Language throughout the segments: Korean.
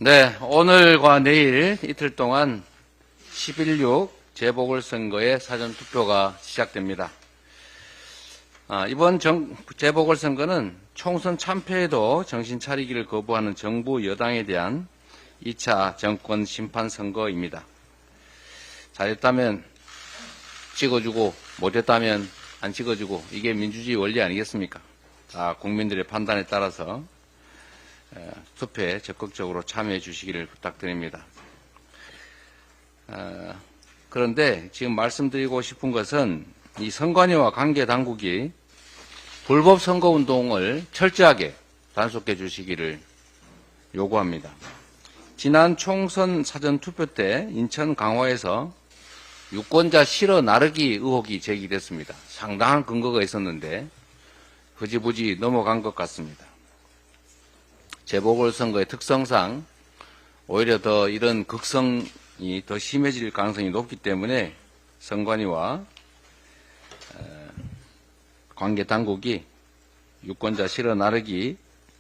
네, 오늘과 내일 이틀 동안 11.6 재보궐선거의 사전투표가 시작됩니다. 이번 재보궐선거는 총선 참패에도 정신 차리기를 거부하는 정부 여당에 대한 2차 정권 심판 선거입니다. 잘했다면 찍어주고 못했다면 안 찍어주고 이게 민주주의 원리 아니겠습니까? 국민들의 판단에 따라서 투표에 적극적으로 참여해 주시기를 부탁드립니다. 그런데 지금 말씀드리고 싶은 것은 이 선관위와 관계 당국이 불법 선거운동을 철저하게 단속해 주시기를 요구합니다. 지난 총선 사전투표 때 인천 강화에서 유권자 실어 나르기 의혹이 제기됐습니다. 상당한 근거가 있었는데 흐지부지 넘어간 것 같습니다. 재보궐선거의 특성상 오히려 더 이런 극성이 더 심해질 가능성이 높기 때문에 선관위와 관계 당국이 유권자 실어 나르기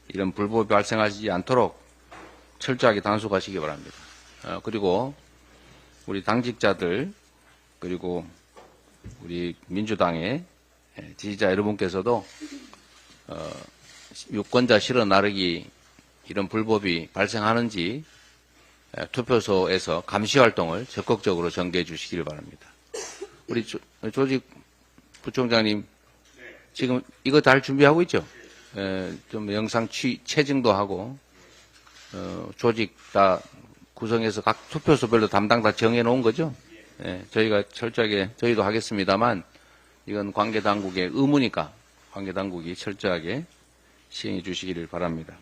이런 불법이 발생하지 않도록 철저하게 단속하시기 바랍니다. 그리고 우리 당직자들 그리고 우리 민주당의 지지자 여러분께서도 유권자 실어 나르기 이런 불법이 발생하는지 투표소에서 감시 활동을 적극적으로 전개해 주시길 바랍니다. 우리 조직 부총장님 지금 이거 잘 준비하고 있죠? 좀 영상 체증도 하고 조직 다 구성해서 각 투표소별로 담당 다 정해 놓은 거죠? 저희가 철저하게 저희도 하겠습니다만 이건 관계 당국의 의무니까 관계 당국이 철저하게 시행해 주시기를 바랍니다.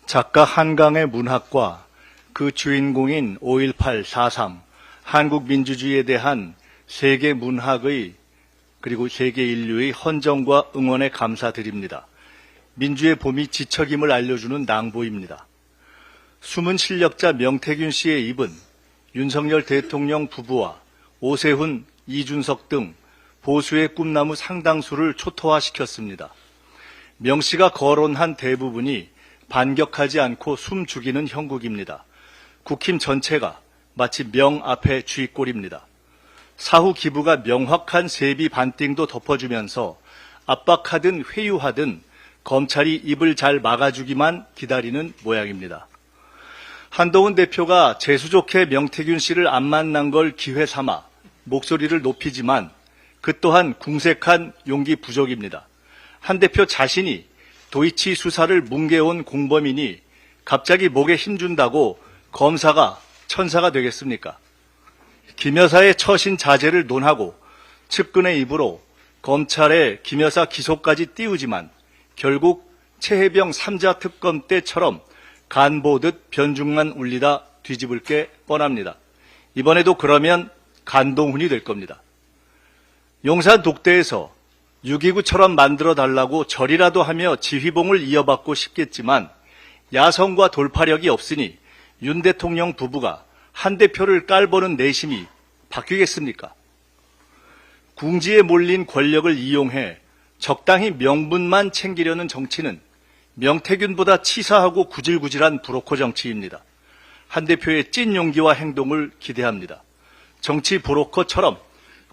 작가 한강의 문학과 그 주인공인 5.18, 4.3 한국 민주주의에 대한 세계 문학의 그리고 세계 인류의 헌정과 응원에 감사드립니다. 민주의 봄이 지척임을 알려주는 낭보입니다. 숨은 실력자 명태균 씨의 입은 윤석열 대통령 부부와 오세훈, 이준석 등 보수의 꿈나무 상당수를 초토화시켰습니다. 명 씨가 거론한 대부분이 반격하지 않고 숨 죽이는 형국입니다. 국힘 전체가 마치 명 앞에 쥐꼬리입니다. 사후 기부가 명확한 세비 반띵도 덮어주면서 압박하든 회유하든 검찰이 입을 잘 막아주기만 기다리는 모양입니다. 한동훈 대표가 재수 좋게 명태균 씨를 안 만난 걸 기회 삼아 목소리를 높이지만 그 또한 궁색한 용기 부족입니다. 한 대표 자신이 도이치 수사를 뭉개온 공범이니 갑자기 목에 힘준다고 검사가 천사가 되겠습니까? 김 여사의 처신 자제를 논하고 측근의 입으로 검찰의 김 여사 기소까지 띄우지만 결국 최혜병 3자 특검 때처럼 간 보듯 변죽만 울리다 뒤집을 게 뻔합니다. 이번에도 그러면 간동훈이 될 겁니다. 용산 독대에서 6.29처럼 만들어달라고 절이라도 하며 지휘봉을 이어받고 싶겠지만 야성과 돌파력이 없으니 윤 대통령 부부가 한 대표를 깔보는 내심이 바뀌겠습니까? 궁지에 몰린 권력을 이용해 적당히 명분만 챙기려는 정치는 명태균보다 치사하고 구질구질한 브로커 정치입니다. 한 대표의 찐 용기와 행동을 기대합니다. 정치 브로커처럼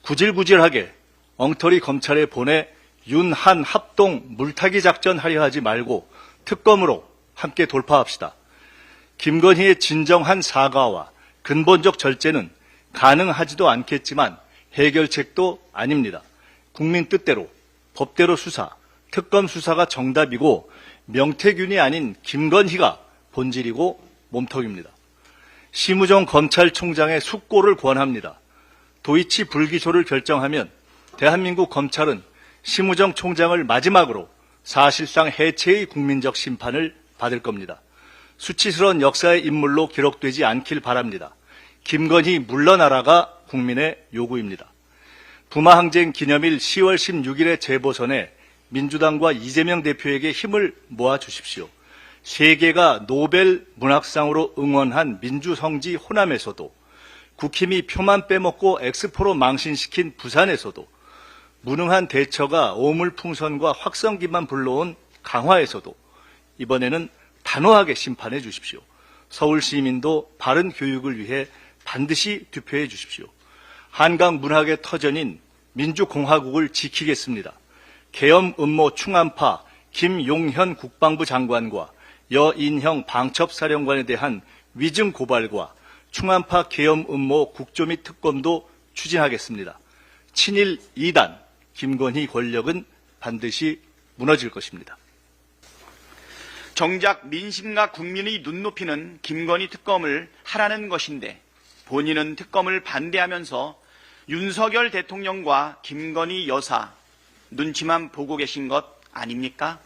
구질구질하게 엉터리 검찰에 보내 윤한 합동 물타기 작전 하려 하지 말고 특검으로 함께 돌파합시다. 김건희의 진정한 사과와 근본적 절제는 가능하지도 않겠지만 해결책도 아닙니다. 국민 뜻대로 법대로 수사, 특검 수사가 정답이고 명태균이 아닌 김건희가 본질이고 몸통입니다. 심우정 검찰총장의 숙고를 권합니다. 도이치 불기소를 결정하면 대한민국 검찰은 심우정 총장을 마지막으로 사실상 해체의 국민적 심판을 받을 겁니다. 수치스러운 역사의 인물로 기록되지 않길 바랍니다. 김건희 물러나라가 국민의 요구입니다. 부마항쟁 기념일 10월 16일의 재보선에 민주당과 이재명 대표에게 힘을 모아주십시오. 세계가 노벨 문학상으로 응원한 민주성지 호남에서도 국힘이 표만 빼먹고 엑스포로 망신시킨 부산에서도 무능한 대처가 오물풍선과 확성기만 불러온 강화에서도 이번에는 단호하게 심판해 주십시오. 서울 시민도 바른 교육을 위해 반드시 투표해 주십시오. 한강 문학의 터전인 민주공화국을 지키겠습니다. 계엄 음모 충암파 김용현 국방부 장관과 여인형 방첩사령관에 대한 위증 고발과 충암파 계엄 음모 국조 및 특검도 추진하겠습니다. 친일 2단 김건희 권력은 반드시 무너질 것입니다. 정작 민심과 국민의 눈높이는 김건희 특검을 하라는 것인데 본인은 특검을 반대하면서 윤석열 대통령과 김건희 여사 눈치만 보고 계신 것 아닙니까?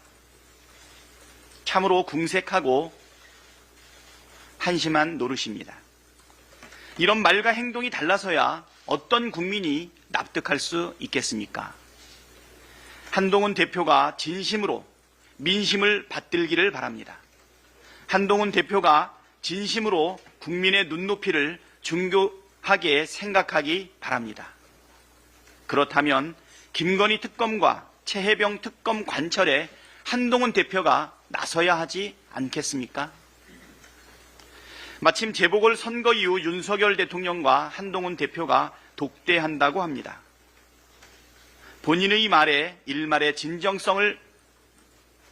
참으로 궁색하고 한심한 노릇입니다. 이런 말과 행동이 달라서야 어떤 국민이 납득할 수 있겠습니까? 한동훈 대표가 진심으로 민심을 받들기를 바랍니다. 한동훈 대표가 진심으로 국민의 눈높이를 중요하게 생각하기 바랍니다. 그렇다면 김건희 특검과 최혜병 특검 관철에 한동훈 대표가 나서야 하지 않겠습니까? 마침 재보궐선거 이후 윤석열 대통령과 한동훈 대표가 독대한다고 합니다. 본인의 말에 일말의 진정성을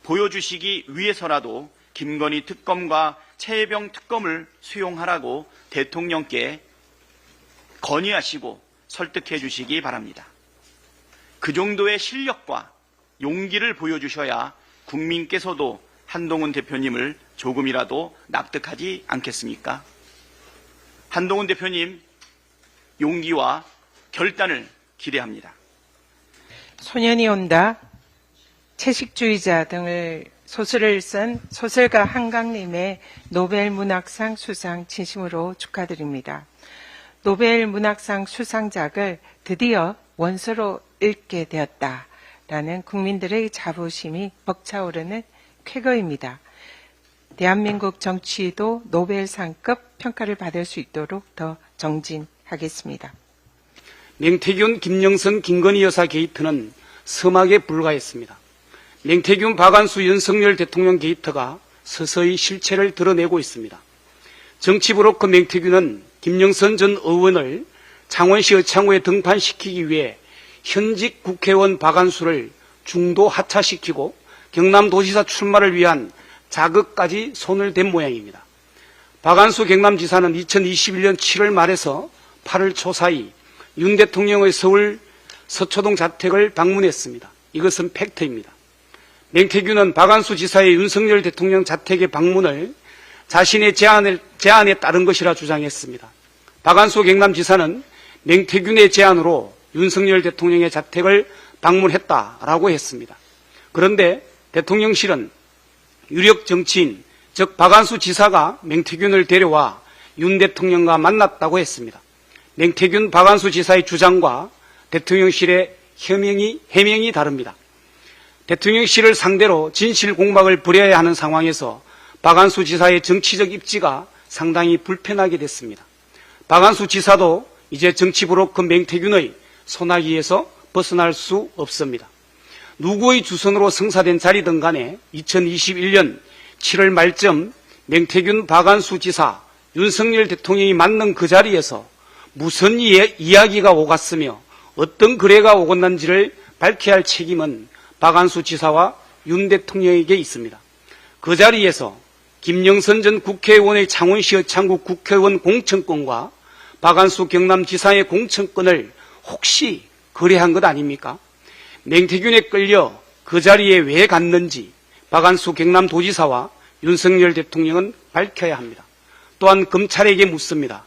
보여주시기 위해서라도 김건희 특검과 최혜병 특검을 수용하라고 대통령께 건의하시고 설득해 주시기 바랍니다. 그 정도의 실력과 용기를 보여주셔야 국민께서도 한동훈 대표님을 조금이라도 납득하지 않겠습니까? 한동훈 대표님 용기와 결단을 기대합니다. 소년이 온다, 채식주의자 등을 소설을 쓴 소설가 한강님의 노벨 문학상 수상 진심으로 축하드립니다. 노벨 문학상 수상작을 드디어 원서로 읽게 되었다라는 국민들의 자부심이 벅차오르는 쾌거입니다. 대한민국 정치도 노벨상급 평가를 받을 수 있도록 더 정진하겠습니다. 맹태균, 김영선, 김건희 여사 게이트는 서막에 불과했습니다. 맹태균, 박안수, 윤석열 대통령 게이트가 서서히 실체를 드러내고 있습니다. 정치 브로커 맹태균은 김영선 전 의원을 창원시 의창구에 등판시키기 위해 현직 국회의원 박안수를 중도 하차시키고 경남도지사 출마를 위한 자극까지 손을 댄 모양입니다. 박안수 경남지사는 2021년 7월 말에서 8월 초 사이 윤 대통령의 서울 서초동 자택을 방문했습니다. 이것은 팩트입니다. 맹태균은 박안수 지사의 윤석열 대통령 자택의 방문을 자신의 제안에 따른 것이라 주장했습니다. 박안수 경남지사는 맹태균의 제안으로 윤석열 대통령의 자택을 방문했다라고 했습니다. 그런데 대통령실은 유력 정치인, 즉 박안수 지사가 맹태균을 데려와 윤 대통령과 만났다고 했습니다. 맹태균, 박안수 지사의 주장과 대통령실의 해명이 다릅니다. 대통령실을 상대로 진실 공박을 벌여야 하는 상황에서 박안수 지사의 정치적 입지가 상당히 불편하게 됐습니다. 박안수 지사도 이제 정치 브로커 맹태균의 소나기에서 벗어날 수 없습니다. 누구의 주선으로 성사된 자리든 간에 2021년 7월 말쯤 맹태균, 박안수 지사, 윤석열 대통령이 맞는 그 자리에서 무슨 이야기가 오갔으며 어떤 거래가 오갔는지를 밝혀야 할 책임은 박안수 지사와 윤 대통령에게 있습니다. 그 자리에서 김영선 전 국회의원의 창원시 의창구 국회의원 공천권과 박안수 경남지사의 공천권을 혹시 거래한 것 아닙니까? 맹태균에 끌려 그 자리에 왜 갔는지 박안수 경남도지사와 윤석열 대통령은 밝혀야 합니다. 또한 검찰에게 묻습니다.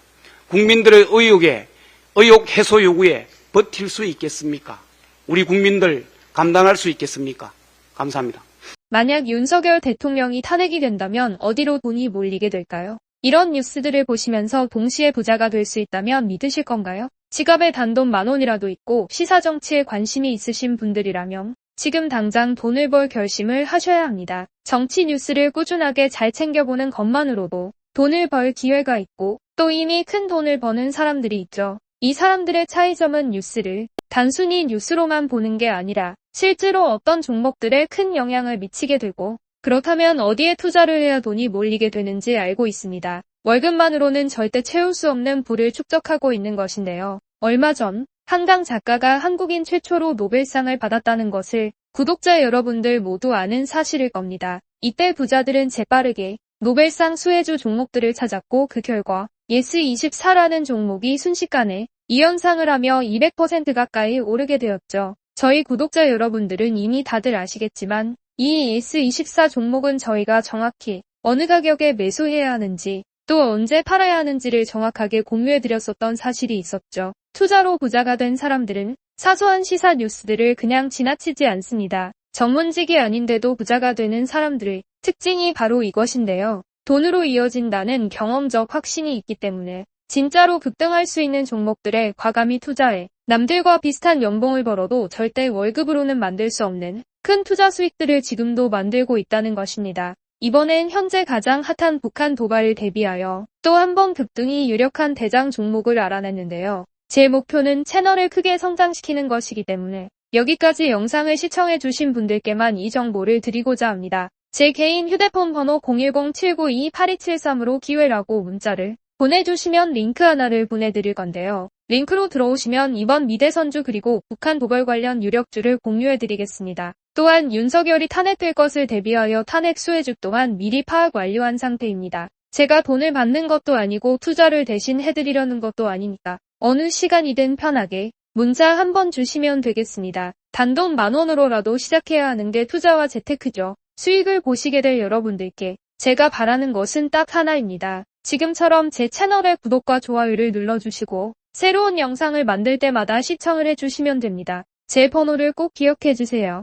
국민들의 의혹 해소 요구에 버틸 수 있겠습니까? 우리 국민들 감당할 수 있겠습니까? 감사합니다. 만약 윤석열 대통령이 탄핵이 된다면 어디로 돈이 몰리게 될까요? 이런 뉴스들을 보시면서 동시에 부자가 될 수 있다면 믿으실 건가요? 지갑에 단돈 10,000원이라도 있고 시사정치에 관심이 있으신 분들이라면 지금 당장 돈을 벌 결심을 하셔야 합니다. 정치 뉴스를 꾸준하게 잘 챙겨보는 것만으로도 돈을 벌 기회가 있고 또 이미 큰 돈을 버는 사람들이 있죠. 이 사람들의 차이점은 뉴스를 단순히 뉴스로만 보는 게 아니라 실제로 어떤 종목들에 큰 영향을 미치게 되고 그렇다면 어디에 투자를 해야 돈이 몰리게 되는지 알고 있습니다. 월급만으로는 절대 채울 수 없는 부를 축적하고 있는 것인데요. 얼마 전 한강 작가가 한국인 최초로 노벨상을 받았다는 것을 구독자 여러분들 모두 아는 사실일 겁니다. 이때 부자들은 재빠르게 노벨상 수혜주 종목들을 찾았고 그 결과 예스24라는 종목이 순식간에 2연상을 하며 200% 가까이 오르게 되었죠. 저희 구독자 여러분들은 이미 다들 아시겠지만 이 예스24 종목은 저희가 정확히 어느 가격에 매수해야 하는지 또 언제 팔아야 하는지를 정확하게 공유해드렸었던 사실이 있었죠. 투자로 부자가 된 사람들은 사소한 시사 뉴스들을 그냥 지나치지 않습니다. 전문직이 아닌데도 부자가 되는 사람들의 특징이 바로 이것인데요. 돈으로 이어진다는 경험적 확신이 있기 때문에 진짜로 급등할 수 있는 종목들에 과감히 투자해 남들과 비슷한 연봉을 벌어도 절대 월급으로는 만들 수 없는 큰 투자 수익들을 지금도 만들고 있다는 것입니다. 이번엔 현재 가장 핫한 북한 도발을 대비하여 또 한 번 급등이 유력한 대장 종목을 알아냈는데요. 제 목표는 채널을 크게 성장시키는 것이기 때문에 여기까지 영상을 시청해주신 분들께만 이 정보를 드리고자 합니다. 제 개인 휴대폰 번호 010-792-8273으로 기회라고 문자를 보내주시면 링크 하나를 보내드릴 건데요. 링크로 들어오시면 이번 미대선주 그리고 북한 도발 관련 유력주를 공유해드리겠습니다. 또한 윤석열이 탄핵될 것을 대비하여 탄핵 수혜주 또한 미리 파악 완료한 상태입니다. 제가 돈을 받는 것도 아니고 투자를 대신 해드리려는 것도 아니니까 어느 시간이든 편하게 문자 한번 주시면 되겠습니다. 단돈 10,000원으로라도 시작해야 하는 게 투자와 재테크죠. 수익을 보시게 될 여러분들께 제가 바라는 것은 딱 하나입니다. 지금처럼 제 채널의 구독과 좋아요를 눌러주시고 새로운 영상을 만들 때마다 시청을 해주시면 됩니다. 제 번호를 꼭 기억해주세요.